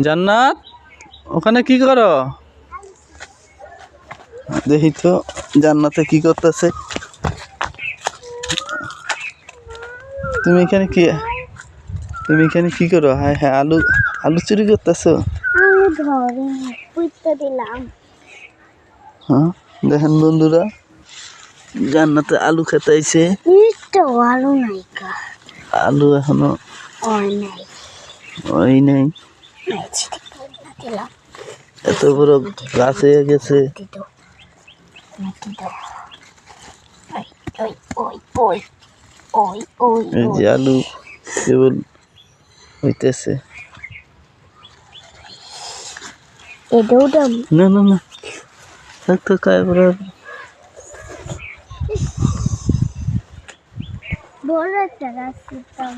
জান্নাত ওখানে কি করো? দেখি তো জান্নাতে কি করতেছে। তুমি এখানে কি করো? হ্যাঁ হ্যাঁ, আলু আলু চুরি করতেছো? আলু ধরে পুইতে দিলাম। হ্যাঁ, দেখেন বন্ধুরা, জান্নাতে আলু খেতে আইছে। তো আলু নাই কা, আলু এখনো ওই নাই ওই নেই, দিলাম। এত বড় গাছ হয়ে গেছে। এই যে আলু কেবল হইতেছে। না না না, থাক এবারে বড় একটা গাছ করতাম,